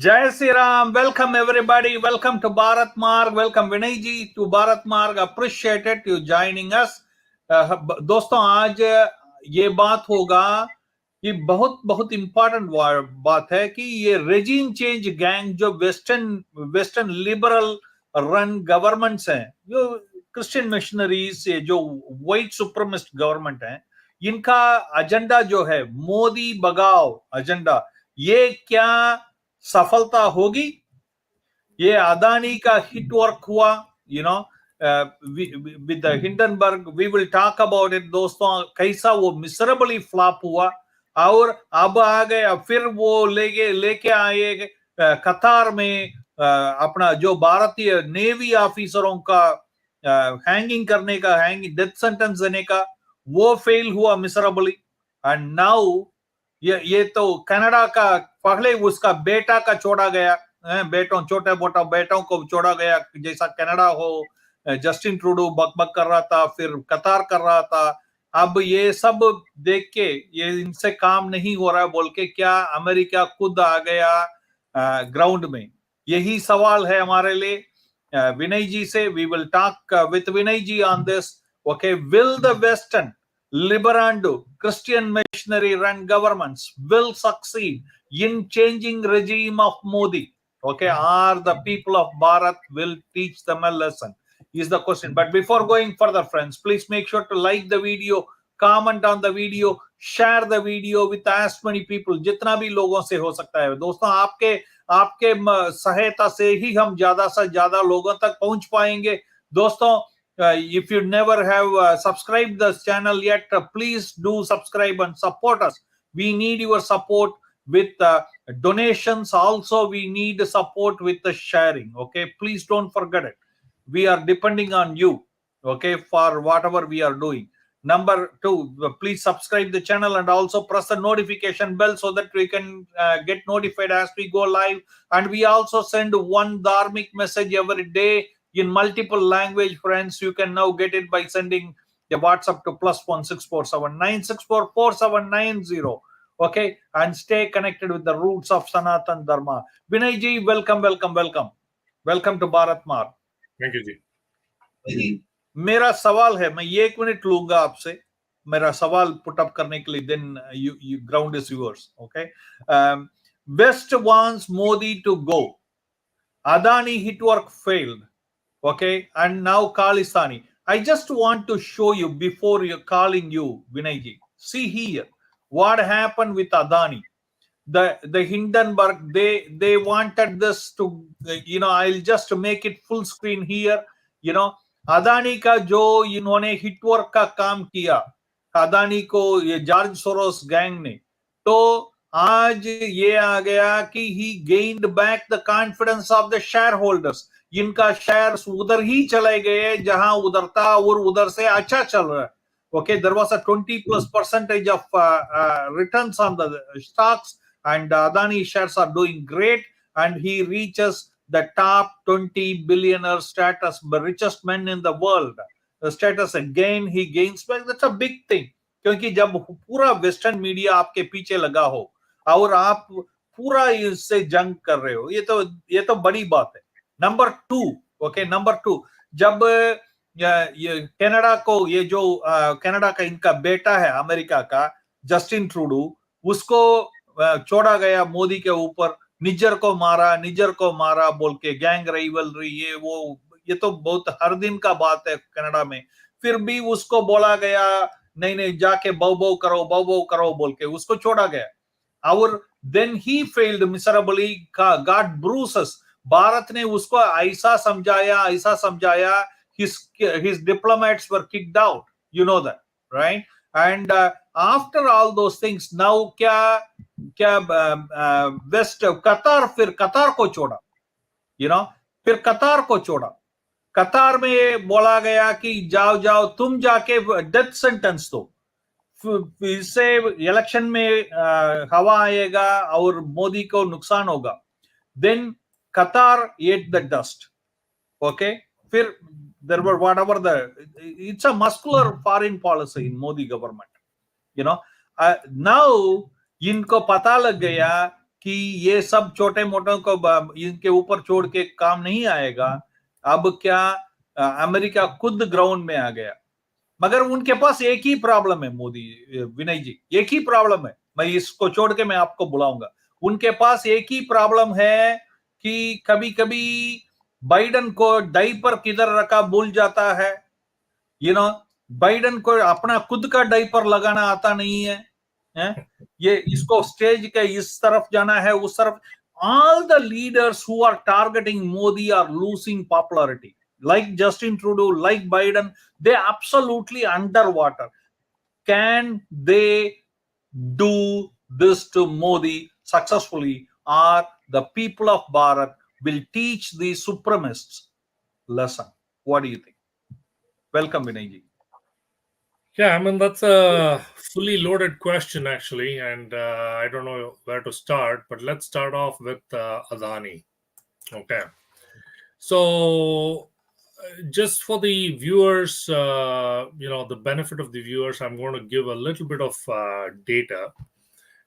Jai Sri Ram. Welcome everybody. Welcome to Bharat Marg. Welcome Vinay ji to Bharat Marg. Appreciate it you joining us. दोस्तों आज ये बात होगा कि बहुत बहुत इंपॉर्टेंट बात है कि ये रेजिम चेंज गैंग जो वेस्टर्न लिबरल रन गवर्नमेंट्स हैं, जो क्रिश्चियन मिशनरीज से जो व्हाइट सुप्रीमिस्ट गवर्नमेंट है, इनका एजेंडा जो है मोदी भगाओ एजेंडा, ये क्या सफलता होगी? ये अदानी का हिट वर्क हुआ, with the Hindenburg, we will talk about it दोस्तों, कैसा वो मिसरेबली फ्लॉप हुआ और अब आ गए, फिर वो लेके आए कतार में अपना जो भारतीय नेवी ऑफिसरों का हैंगिंग करने का, डेथ सेंटेंस देने का, वो फेल हुआ मिसरेबली। एंड नाउ ये तो कनाडा का पहले उसका बेटा का छोड़ा गया, छोटे मोटा बेटों को छोड़ा गया, जैसा कनाडा हो, जस्टिन ट्रूडो बकबक कर रहा था, फिर कतार कर रहा था। अब ये सब देख के ये इनसे काम नहीं हो रहा है बोल के क्या अमेरिका खुद आ गया ग्राउंड में? यही सवाल है हमारे लिए विनय जी से। We will talk with Vinay ji on this. Okay, will the western liberando Christian missionary run governments will succeed in changing regime of Modi? Okay, or the people of Bharat will teach them a lesson is the question. But before going further, friends, please make sure to like the video, comment on the video, share the video with as many people, जितना भी लोगों से हो सकता है दोस्तों। आपके सहायता से ही हम ज्यादा से ज्यादा लोगों तक पहुंच पाएंगे दोस्तों। If you never have subscribed this channel yet, please do subscribe and support us. We need your support with donations. Also, we need support with the sharing. Okay, please don't forget it. We are depending on you, okay, for whatever we are doing. Number 2, please subscribe the channel and also press the notification bell so that we can get notified as we go live. And we also send one dharmic message every day in multiple language. Friends, you can now get it by sending a WhatsApp to +16479644790. Okay, and stay connected with the roots of Sanatan Dharma. Vinay ji, welcome to Bharat Marg. Thank you जी। मेरा सवाल है, मैं ये 1 minute लूंगा आपसे, मेरा सवाल put up करने के लिए, then you ground is yours. Okay, West wants Modi to go. Adani hit work failed. Okay, and now Khalistani. I just want to show you before you're calling you, Vinay ji. See here what happened with Adani. The Hindenburg, they wanted this to, I'll just make it full screen here. Adani का जो इन्होंने हिटवर्क का काम किया, अदानी को ये George Soros gang ने, तो आज ये आ गया कि he gained back the confidence of the shareholders. इनका शेयर्स उधर ही चले गए जहां उधर था और उधर से अच्छा चल रहा है। Okay, there was a 20+% of returns on the stocks and Adani shares are doing great, and he reaches the top 20 billionaire status, the richest man in the world status. Again he gains back. That's a big thing, क्योंकि जब पूरा western media आपके पीछे लगा हो और आप पूरा इससे जंग कर रहे हो, ये तो बड़ी बात है। नंबर 2, ओके, नंबर 2, जब ये कनाडा को, ये जो कनाडा का इनका बेटा है अमेरिका का जस्टिन ट्रूडो, उसको छोड़ा गया मोदी के ऊपर, निजर को मारा बोल के, गैंग राइवलरी, ये तो बहुत हर दिन का बात है कनाडा में। फिर भी उसको बोला गया नहीं जाके बौ करो बोल के उसको छोड़ा गया। और then he failed miserably, got bruises. Bharat ने उसको ऐसा समझाया, his diplomats were kicked out, you know that, right? And after all those things, now क्या वेस्ट, फिर कतार को छोड़ा, फिर कतार को छोड़ा। कतार में बोला गया कि जाओ तुम जाके डेथ सेंटेंस दो, इससे इलेक्शन में हवा आएगा और मोदी को नुकसान होगा। देन कतार एट द डस्ट। ओके, फिर there were whatever it's a muscular foreign policy in Modi government, now इनको पता लग गया कि ये सब छोटे मोटों को इनके ऊपर छोड़ के काम नहीं आएगा। अब क्या अमेरिका खुद ग्राउंड में आ गया, मगर उनके पास एक ही प्रॉब्लम है मोदी, विनय जी, एक ही प्रॉब्लम है। मैं इसको छोड़ के मैं आपको बुलाऊंगा। उनके पास एक ही प्रॉब्लम है कि कभी कभी बाइडन को डाइपर किधर रखा भूल जाता है। बाइडन को अपना खुद का डाइपर लगाना आता नहीं है, ये इसको स्टेज के इस तरफ जाना है, उस तरफ। All the leaders who are targeting Modi are losing popularity, like Justin Trudeau, like Biden, they absolutely underwater. Can they do this to Modi successfully, or the people of Bharat will teach the supremacists lesson? What do you think? Welcome, Vinay ji. Yeah, I mean, that's a fully loaded question, actually, and I don't know where to start, but let's start off with Adani. Okay. So, just for the viewers, the benefit of the viewers, I'm going to give a little bit of data,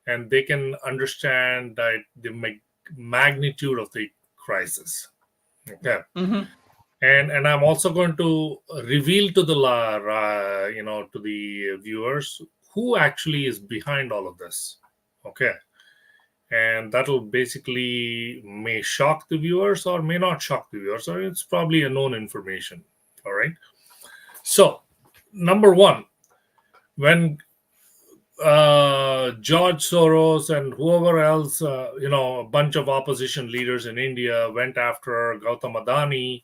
and they can understand that the magnitude of the crisis. Okay. Mm-hmm. And I'm also going to reveal to the viewers who actually is behind all of this. Okay. And that'll basically may shock the viewers or may not shock the viewers, or it's probably a known information. All right. So, number one, when George Soros and whoever else, a bunch of opposition leaders in India went after Gautam Adani,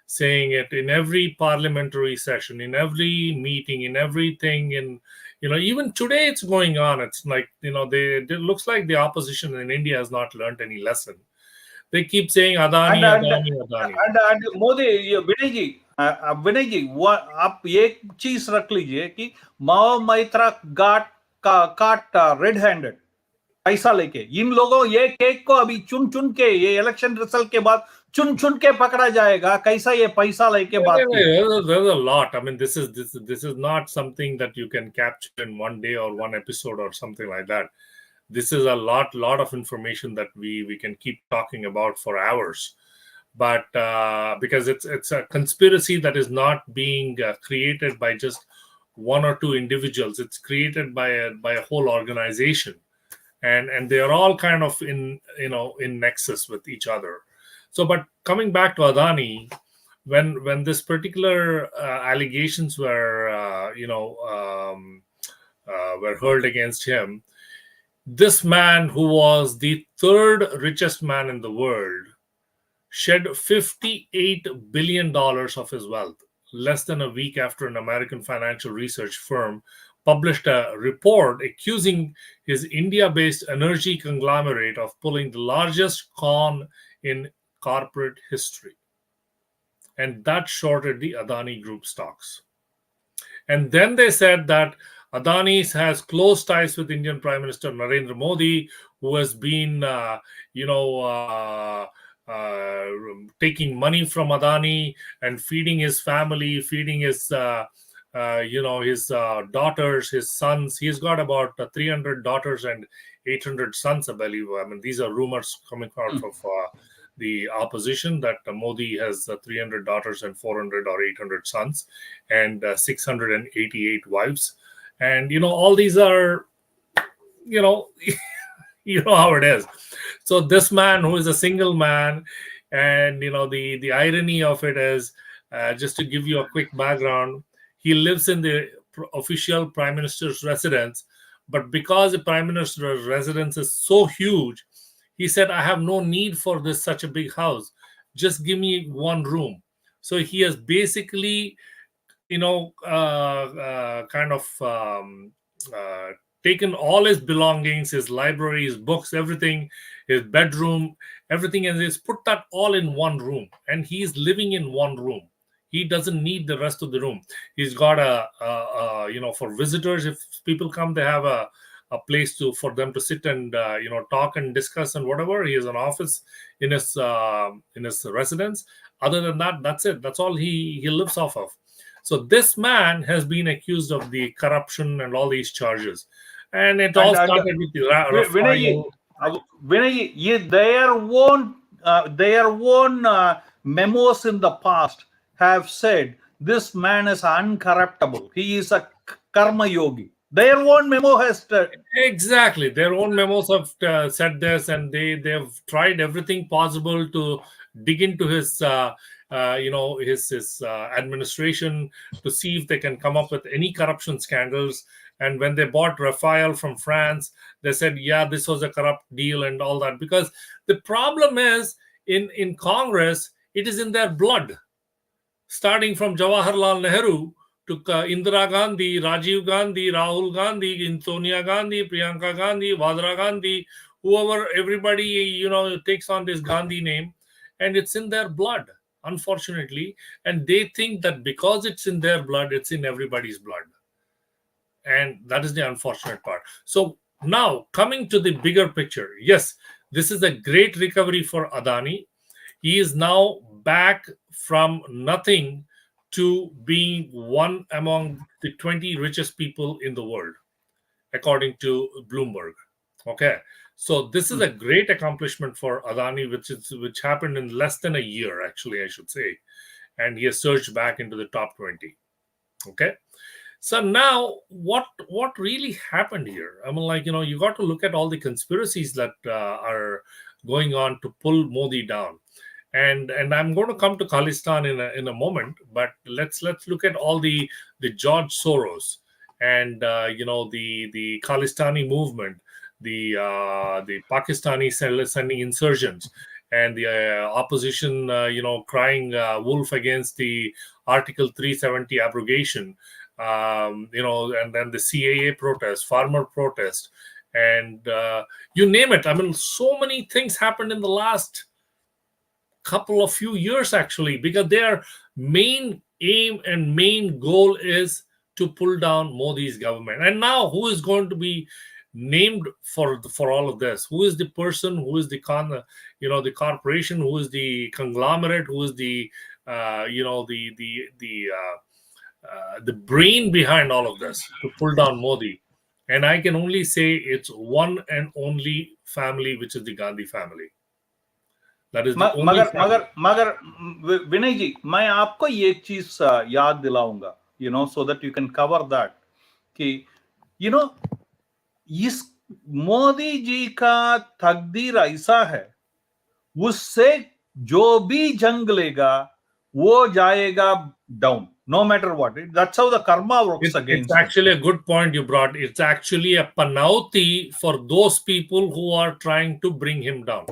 saying it in every parliamentary session, in every meeting, in everything, in even today it's going on. It's like it looks like the opposition in India has not learned any lesson. They keep saying Adani, Adani. And Modi, विनय जी, आप एक चीज रख लीजिए कि माओ मैत्रा काट red handed पैसा लेके इन लोगों ये केक को अभी चुन चुन के, ये इलेक्शन रिजल्ट के बाद चुन चुन के पकड़ा जाएगा, कैसा ये पैसा लेके बात की। There's a lot. I mean, this is not something that you can capture in one day or one episode or something like that. This is a lot of information that we can keep talking about for hours. But because it's a conspiracy that is not being created by just one or two individuals, it's created by a whole organization, and they are all kind of in nexus with each other. So, but coming back to Adani, when this particular allegations were were hurled against him, this man, who was the third richest man in the world, shed $58 billion of his wealth less than a week after an American financial research firm published a report accusing his India-based energy conglomerate of pulling the largest con in corporate history. And that shorted the Adani Group stocks. And then they said that Adani has close ties with Indian Prime Minister Narendra Modi, who has been, taking money from Adani and feeding his family, feeding his, his daughters, his sons. He's got about 300 daughters and 800 sons, I believe. I mean, these are rumors coming out of the opposition that Modi has 300 daughters and 400 or 800 sons and 688 wives. And, all these are, you know how it is. So this man, who is a single man, and, the irony of it is, just to give you a quick background, he lives in the official prime minister's residence, but because the prime minister's residence is so huge, he said, I have no need for such a big house. Just give me one room. So he has basically, taken all his belongings, his library, his books, everything, his bedroom, everything, and he's put that all in one room. And he's living in one room. He doesn't need the rest of the room. He's got for visitors, if people come, they have a place for them to sit and talk and discuss and whatever. He has an office in his residence. Other than that, that's it. That's all he lives off of. So this man has been accused of the corruption and all these charges, and it all started with the Rafael. Vinay, their own memos in the past have said this man is uncorruptible. He is a karma yogi. Their own memo has Exactly, their own memos have said this, and they've tried everything possible to dig into his his administration to see if they can come up with any corruption scandals. And when they bought Rafael from France, they said, yeah, this was a corrupt deal and all that, because the problem is in Congress, it is in their blood, starting from Jawaharlal Nehru to Indira Gandhi, Rajiv Gandhi, Rahul Gandhi, Sonia Gandhi, Priyanka Gandhi, Vadra Gandhi, whoever, everybody, takes on this Gandhi name, and it's in their blood, unfortunately. And they think that because it's in their blood, it's in everybody's blood. And that is the unfortunate part. So now, coming to the bigger picture, yes, this is a great recovery for Adani. He is now back from nothing to being one among the 20 richest people in the world, according to Bloomberg. Okay, so this is a great accomplishment for Adani, which happened in less than a year, actually, I should say, and he has surged back into the top 20. Okay, so now what really happened here? I mean, you got to look at all the conspiracies that are going on to pull Modi down. And I'm going to come to Khalistan in a moment, but let's look at all the George Soros and the Khalistani movement, the Pakistani sending insurgents, and the opposition crying wolf against the Article 370 abrogation, and then the CAA protest, farmer protest, and you name it. I mean, so many things happened in the last couple of few years, actually, because their main aim and main goal is to pull down Modi's government. And now, who is going to be named for all of this? Who is the person? Who is the corporation? Who is the conglomerate? Who is the the brain behind all of this to pull down Modi? And I can only say it's one and only family, which is the Gandhi family. That is the only मगर विनय जी, मैं आपको ये एक चीज याद दिलाऊंगा, so that you can cover that, कि इस मोदी जी का तकदीर ऐसा है, उससे जो भी जंग लेगा वो जाएगा down, no matter what. That's how the karma works against. It's actually a good point you brought. It's actually a panauti for those people who are trying to bring him down,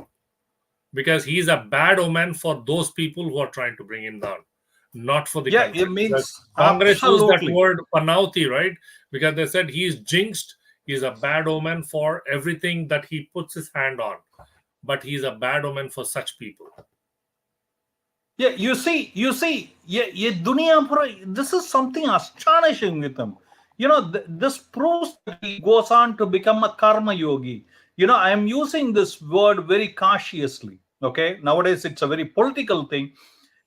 because he's a bad omen for those people who are trying to bring him down, not for the country. It means Congress used that word panauti, right? Because they said he's jinxed, he's a bad omen for everything that he puts his hand on, but he's a bad omen for such people. Yeah, you see, this is something astonishing with him. This proves that he goes on to become a karma yogi. I am using this word very cautiously. Okay, nowadays it's a very political thing.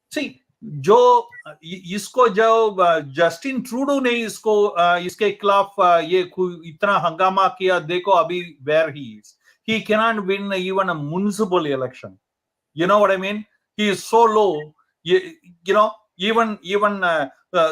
See, इसको जो Justin Trudeau ने इसके खिलाफ ये इतना हंगामा किया, देखो अभी where he is. He cannot win even a municipal election. You know what I mean? He is so low. Even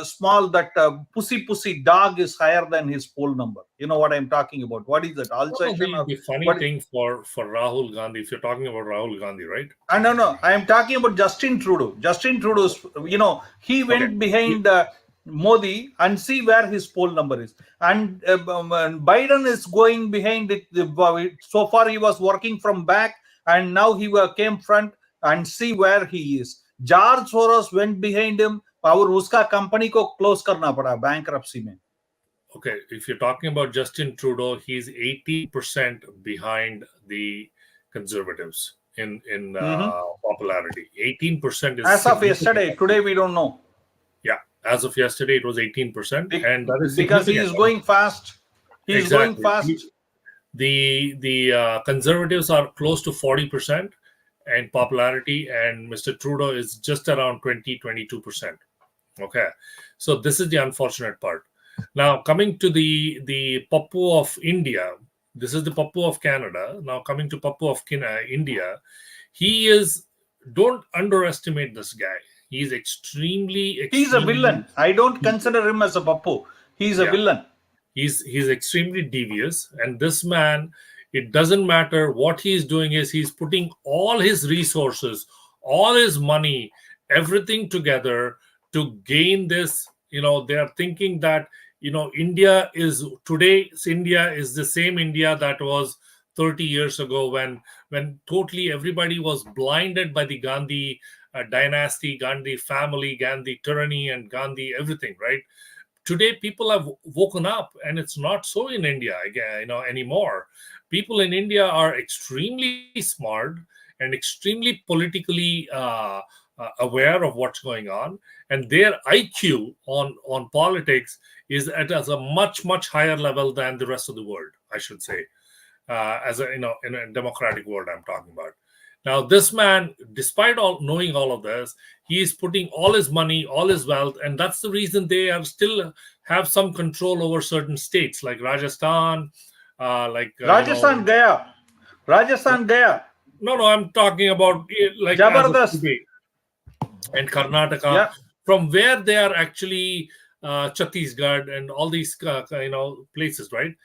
small that pussy dog is higher than his poll number. You know what I'm talking about? What is that? The funny thing for Rahul Gandhi, if you're talking about Rahul Gandhi, right? No. I am talking about Justin Trudeau. Justin Trudeau's, he went behind Modi, and see where his poll number is. And Biden is going behind it. So far, he was working from back, and now he came front, and see where he is. George Soros went behind him. और उसका company को close करना पड़ा bankruptcy में. Okay, if you're talking about Justin Trudeau, he's 80% behind the Conservatives in popularity. 18% is as of yesterday. Today we don't know. Yeah, as of yesterday it was 18%, and that is because he is going fast. Going fast. The Conservatives are close to 40% in popularity, and Mr. Trudeau is just around 22%. Okay, so this is the unfortunate part. Now, coming to the Pappu of India, This is the Pappu of Canada. Now coming to Pappu of India, he is. Don't underestimate this guy. He is He's a extremely villain. I don't devious. consider him as a Pappu. He's a Yeah, villain. he's extremely devious, and this man, it doesn't matter what he's doing, is he's putting all his resources, all his money, everything together to gain this. They are thinking that India is today's India is the same India that was 30 years ago, when totally everybody was blinded by the Gandhi dynasty, Gandhi family, Gandhi tyranny, and Gandhi everything, right? Today people have woken up, and it's not so in India again, anymore. People in India are extremely smart and extremely politically aware of what's going on, and their IQ on politics is at as a much higher level than the rest of the world, I should say. As a in a democratic world I'm talking about. Now this man, despite all knowing all of this, he is putting all his money, all his wealth, and that's the reason they are still have some control over certain states like Rajasthan, like Rajasthan Gaya. Rajasthan Gaya. no, I'm talking about like as of Jabardast. today, and Karnataka, Yeah. from where they are actually Chhattisgarh and all these places, right?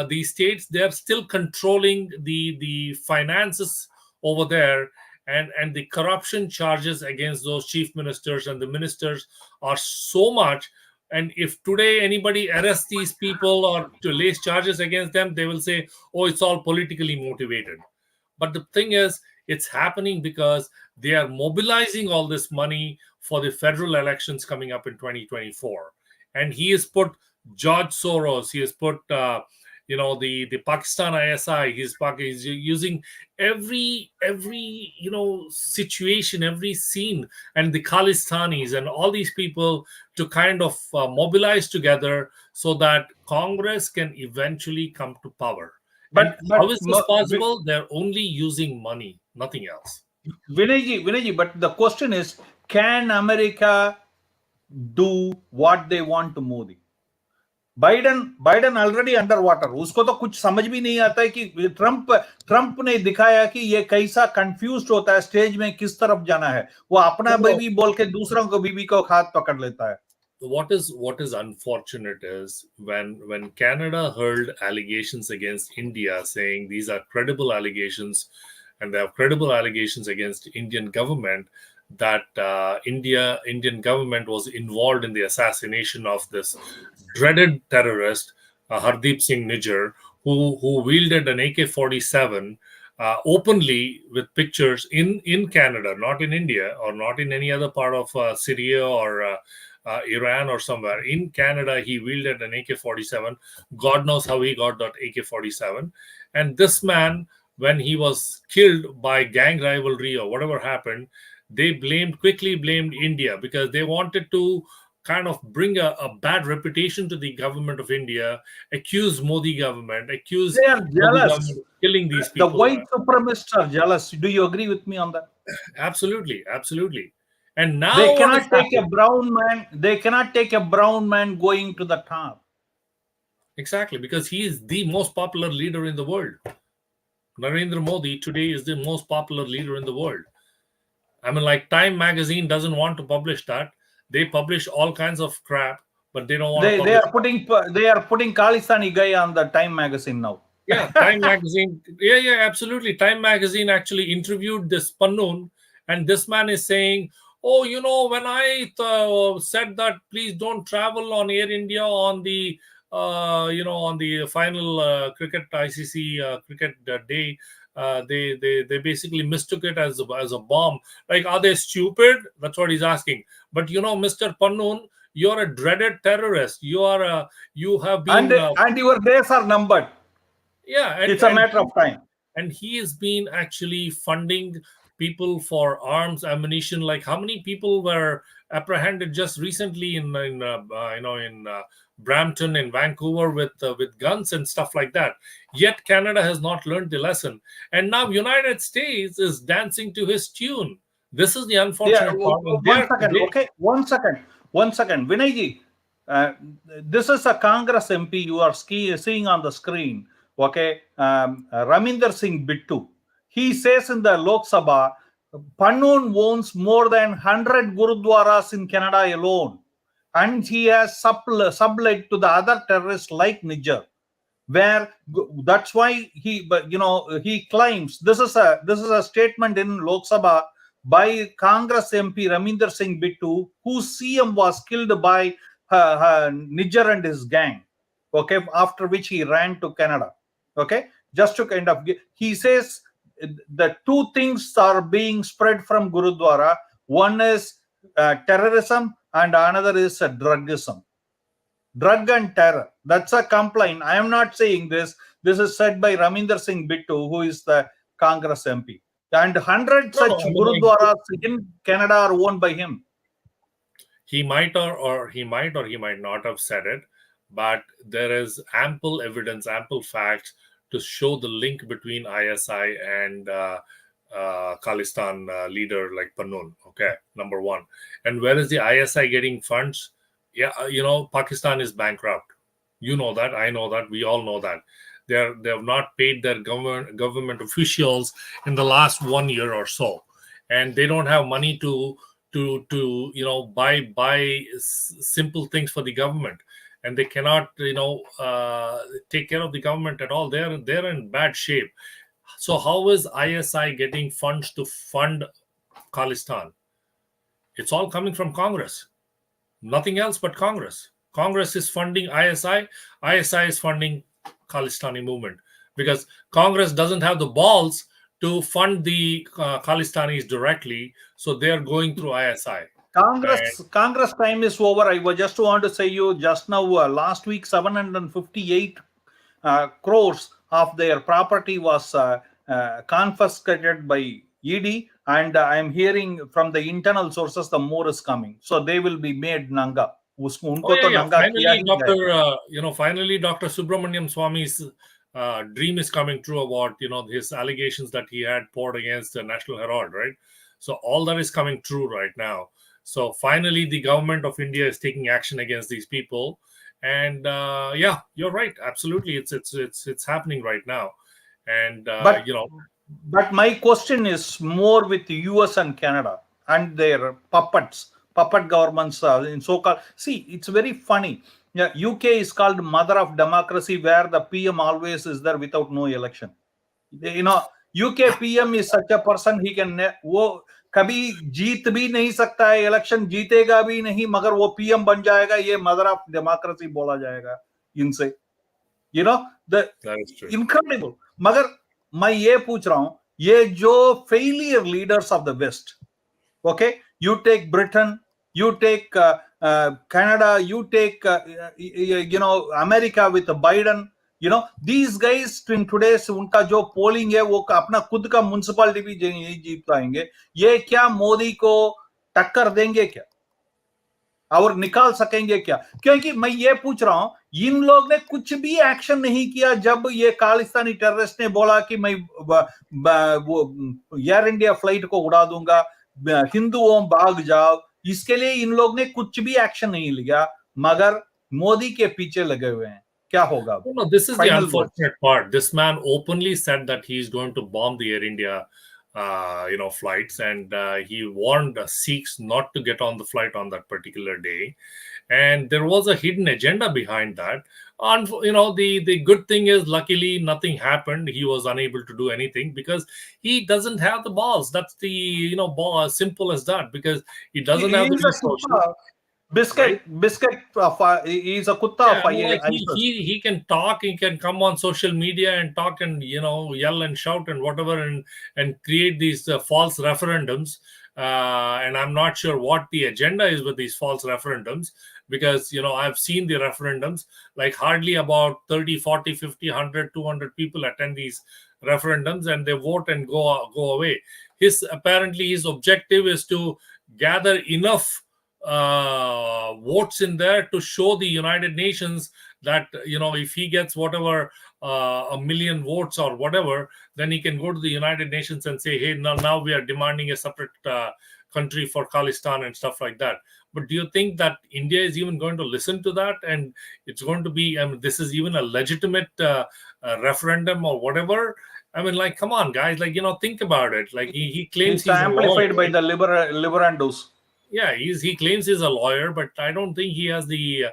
These states, they are still controlling the finances over there, and the corruption charges against those chief ministers and the ministers are so much. And if today anybody arrests these people or to lays charges against them, they will say, "Oh, it's all politically motivated." But the thing is, it's happening because they are mobilizing all this money for the federal elections coming up in 2024. And he has put George Soros, he has put, the Pakistan ISI, he's using every situation, every scene, and the Khalistanis and all these people to kind of mobilize together so that Congress can eventually come to power. And how is this possible? They're only using money, nothing else. Vinayji, but the question is, can America do what they want to Modi? Biden already under water, उसको तो कुछ समझ भी नहीं आता है कि Trump ने दिखाया कि ये कैसा कंफ्यूज्ड होता है स्टेज में, किस तरफ जाना है। वो अपना बीवी बोल के दूसरों को बीवी को हाथ पकड़ लेता है। What is unfortunate is when Canada hurled allegations against India, saying these are credible allegations, and they have credible allegations against Indian government, that Indian government was involved in the assassination of this dreaded terrorist, Hardeep Singh Nijjar, who wielded an AK-47 openly with pictures in Canada, not in India or not in any other part of Syria or Iran or somewhere. In Canada, he wielded an AK-47. God knows how he got that AK-47. And this man, when he was killed by gang rivalry or whatever happened, they quickly blamed India because they wanted to kind of bring a bad reputation to the government of India, accuse Modi government, accuse they are jealous. Modi government of killing these people. The white supremacists are jealous. Do you agree with me on that? Absolutely. And now they cannot take a brown man. They cannot take a brown man going to the top. Exactly, because he is the most popular leader in the world. Narendra Modi today is the most popular leader in the world. I mean, like Time magazine doesn't want to publish that. They publish all kinds of crap, but they don't want to publish. They are putting Khalistani guy on the Time magazine now. Yeah, Time magazine. Yeah, absolutely. Time magazine actually interviewed this Pannoon, and this man is saying, "Oh, when I said that please don't travel on Air India on the on the final cricket ICC cricket day, they basically mistook it as a bomb. Like, are they stupid?" That's what he's asking. But Mr. Pannoon, you're a dreaded terrorist. You have been and your days are numbered. Yeah, it's a matter of time. And he has been actually funding people for arms, ammunition. Like, how many people were apprehended just recently in Brampton, in Vancouver, with guns and stuff like that? Yet Canada has not learned the lesson, and now United States is dancing to his tune. This is the unfortunate part. One second, Vinayji. This is a Congress MP you are seeing on the screen okay, Raminder Singh Bittu, he says in the Lok Sabha, Pannoon owns more than 100 gurudwaras in Canada alone, and he has sublet to the other terrorists like Niger, where that's why he claims this is a statement in Lok Sabha by Congress MP Raminder Singh Bittu, whose CM was killed by Niger and his gang, okay, after which he ran to Canada, okay, just to kind of he says the two things are being spread from Gurudwara. One is terrorism and another is drugism. Drug and terror. That's a complaint. I am not saying this. This is said by Raminder Singh Bittu, who is the Congress MP. And 100 such gurudwaras in Canada are owned by him. He might or he might not have said it, but there is ample evidence, ample facts to show the link between ISI and Khalistan leader like Pannoon. Okay, number one. And where is the ISI getting funds? Yeah, Pakistan is bankrupt. You know that. I know that. We all know that. They have not paid their government officials in the last 1 year or so, and they don't have money to buy simple things for the government, and they cannot take care of the government at all. They're in bad shape. So how is ISI getting funds to fund Khalistan? It's all coming from Congress. Nothing else but Congress. Congress is funding ISI. ISI is funding Khalistani movement, because Congress doesn't have the balls to fund the Khalistanis directly, so they are going through ISI. Congress time is over. I just want to say you just now, last week, 758 crores of their property was confiscated by ED, and I am hearing from the internal sources the more is coming. So they will be made Nanga. Finally, Dr. Subramaniam Swami's dream is coming true about his allegations that he had poured against the National Herald, right? So all that is coming true right now. So finally, the government of India is taking action against these people, and yeah, you're right. Absolutely, it's happening right now, and But my question is more with the US and Canada and their puppet governments in so-called. See, it's very funny. Yeah, UK is called mother of democracy, where the PM always is there without no election. UK PM is such a person, he can वो कभी जीत भी नहीं सकता है, election जीतेगा भी नहीं, मगर वो पीएम बन जाएगा, ये मदर ऑफ डेमोक्रेसी बोला जाएगा इनसे. The incredible. मगर मैं ये पूछ रहा हूं, ये जो failure leaders of the West, okay, you take Britain, you take Canada, you take America with Biden, these guys in today's उनका जो polling है वो अपना खुद का municipality भी नहीं जीत पाएंगे. ये क्या मोदी को टक्कर देंगे क्या, और निकाल सकेंगे क्या? क्योंकि मैं ये पूछ रहा हूं, इन लोग ने कुछ भी एक्शन नहीं किया जब ये खालिस्तानी टेररिस्ट ने बोला कि मैं वो एयर इंडिया फ्लाइट को उड़ा दूंगा, हिंदुओं भाग जाओ. इसके लिए इन लोग ने कुछ भी एक्शन नहीं लिया, मगर मोदी के पीछे लगे हुए हैं. क्या होगा? No, this is the unfortunate part. This man openly said that he is going to bomb the Air India flights, and he warned Sikhs not to get on the flight on that particular day, and there was a hidden agenda behind that. And the good thing is, luckily nothing happened. He was unable to do anything because he doesn't have the balls. That's the ball, simple as that, because he doesn't have the resources. Biscuit. He's a kutta. He can talk. He can come on social media and talk and yell and shout and whatever, and create these false referendums. And I'm not sure what the agenda is with these false referendums, because I've seen the referendums, like hardly about 30, 40, 50, 100, 200 people attend these referendums, and they vote and go away. His objective is to gather enough votes in there to show the United Nations that if he gets whatever 1 million votes or whatever, then he can go to the United Nations and say, hey, now we are demanding a separate country for Khalistan and stuff like that. But do you think that India is even going to listen to that? And it's going to be, I mean, this is even a legitimate referendum or whatever? I mean, like, come on, guys, like, think about it. Like, he claims It's he's a lawyer. amplified by the liberandos. Yeah, he claims he's a lawyer, but I don't think he has the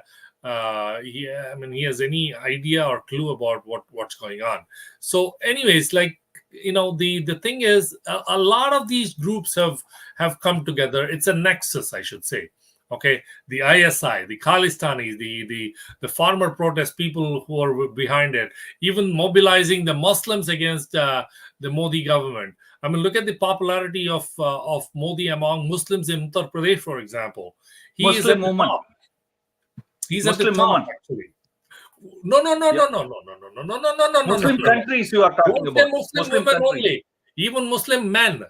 he has any idea or clue about what's going on. So anyways, like, the thing is, a lot of these groups have come together. It's a nexus, I should say. Okay, the ISI, the Khalistanis, the farmer protest people who are behind it, even mobilizing the Muslims against the Modi government. I mean, look at the popularity of Modi among Muslims in Uttar Pradesh, for example. He is at Muslim the woman. top. He's at the Muslim top, woman. actually. No, no, no, Yeah. no, no, no, no, no, no, no, no, no, no, Muslim no, no. countries you are talking Don't say about. Muslim Muslim women countries. only. Even Muslim men.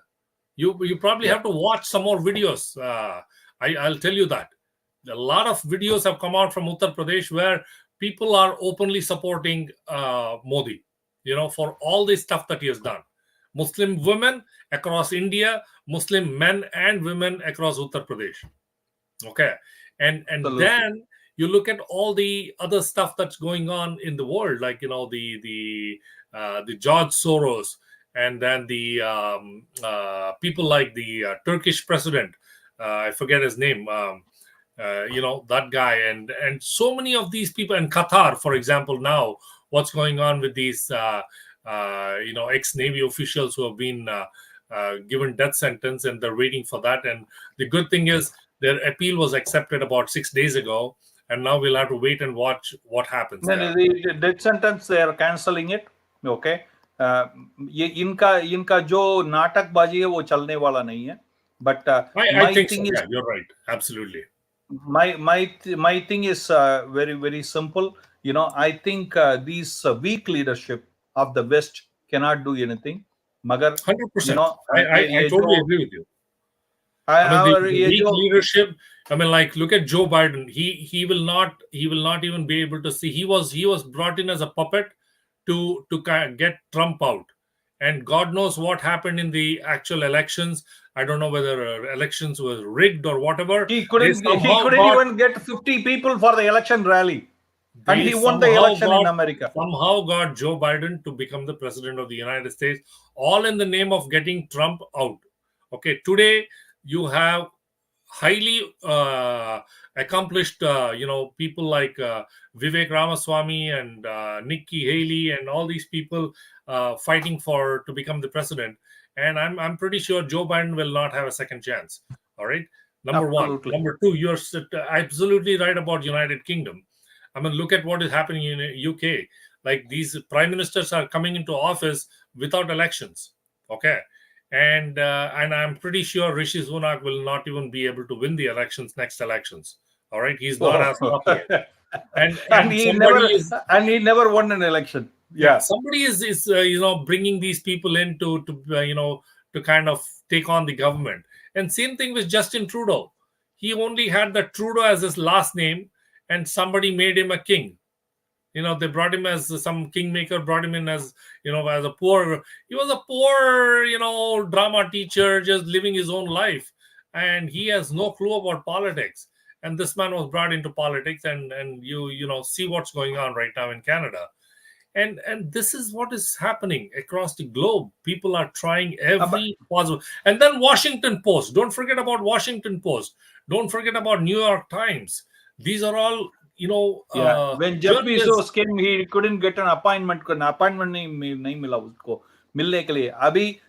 You probably have to watch some more videos. I'll tell you that. A lot of videos have come out from Uttar Pradesh where people are openly supporting Modi, for all this stuff that he has done. Muslim women across India, Muslim men and women across Uttar Pradesh. Okay. And Absolutely. then you look at all the other stuff that's going on in the world, like, the George Soros, and then the people like the Turkish president, I forget his name, that guy, and so many of these people, and Qatar, for example. Now what's going on with these ex-Navy officials who have been given death sentence, and they're waiting for that. And the good thing is their appeal was accepted about 6 days ago, and now we'll have to wait and watch what happens Then there. the death sentence they are cancelling it. Okay. ये इनका जो नाटकबाजी है वो चलने वाला नहीं है. But I my think so. thing is Yeah, you're right. Absolutely. my thing is very very simple. I think these weak leadership of the West cannot do anything. Magar 100%. I ये totally जो agree with you. I mean, और the ये weak जो leadership. I mean, like, look at Joe Biden. He will not even be able to see. He was brought in as a puppet to get Trump out, and God knows what happened in the actual elections. I don't know whether elections were rigged or whatever. he They couldn't somehow got even get 50 people for the election rally, and they he won the somehow election in got America. Joe Biden to become the president of the United States, all in the name of getting Trump out. Okay, today you have highly accomplished, people like Vivek Ramaswamy and Nikki Haley and all these people fighting to become the president. And I'm pretty sure Joe Biden will not have a second chance. All right. Number one. Absolutely. Number two, you're absolutely right about United Kingdom. I mean, look at what is happening in UK. Like, these prime ministers are coming into office without elections. Okay. And I'm pretty sure Rishi Sunak will not even be able to win the next elections. All right. He's not as popular. And somebody is he never won an election. somebody is bringing these people in to kind of take on the government. And same thing with Justin Trudeau. He only had the Trudeau as his last name, and somebody made him a king. They brought him as some kingmaker, brought him in as as a poor. He was a poor drama teacher, just living his own life, and he has no clue about politics. And this man was brought into politics, and you see what's going on right now in Canada. And this is what is happening across the globe. People are trying every possible. And then Washington Post. Don't forget about Washington Post. Don't forget about New York Times. These are all when Jeff Bezos came, he couldn't get an appointment. नहीं मिला उसको मिलने के लिए. अभी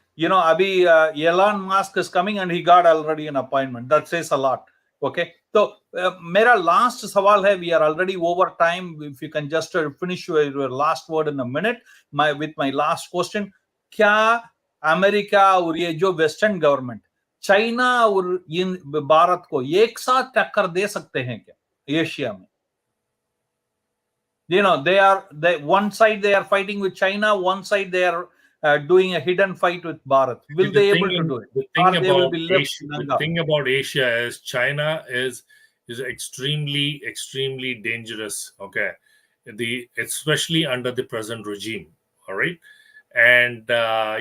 Elon Musk is coming and he got already an appointment. That says a lot. Okay. So मेरा last सवाल है. We are already over time. If you can just finish your last word in a minute. With my last question, क्या America और ये जो western government China और इन भारत को एक साथ टक्कर दे सकते हैं क्या एशिया में? they one side they are fighting with China, one side they are doing a hidden fight with Bharat. Will they able to do it? The thing about Asia is China is extremely, extremely dangerous. Okay, especially under the present regime. All right, and the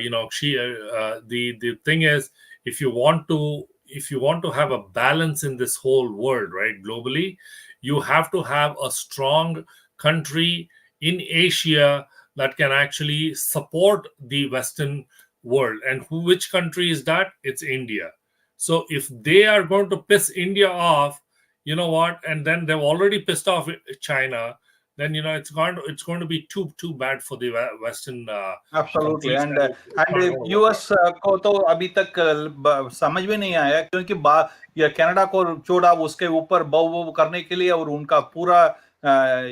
thing is, if you want to if you want to have a balance in this whole world, right, globally, you have to have a strong country in Asia that can actually support the Western world. And which country is that? It's India. So if they are going to piss India off, you know what, and then they've already pissed off China, then it's going to be too bad for the Western Absolutely. countries, And and it's not going to work out. US को तो अभी तक समझ में नहीं आया, क्योंकि ये कनाडा को छोड़ा उसके ऊपर बव करने के लिए, और उनका पूरा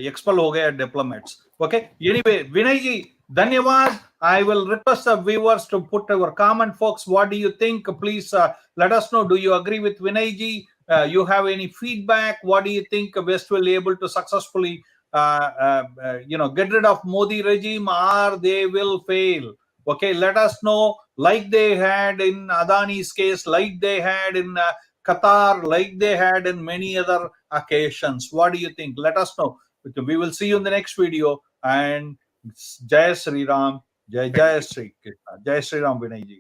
एक्सपेल हो गया डिप्लोमेट्स. ओके, एनीवे विनय जी, धन्यवाद. I will request the viewers to put our comment, folks. What do you think? Please let us know. Do you agree with Vinay ji? You have any feedback? What do you think West will be able to successfully get rid of Modi regime, or they will fail? Okay, let us know, like they had in Adani's case, like they had in Qatar, like they had in many other occasions. What do you think? Let us know. We will see you in the next video. And Jai Sri Ram, Jai Sri Krishna, Jai Sri Ram, Vinay ji.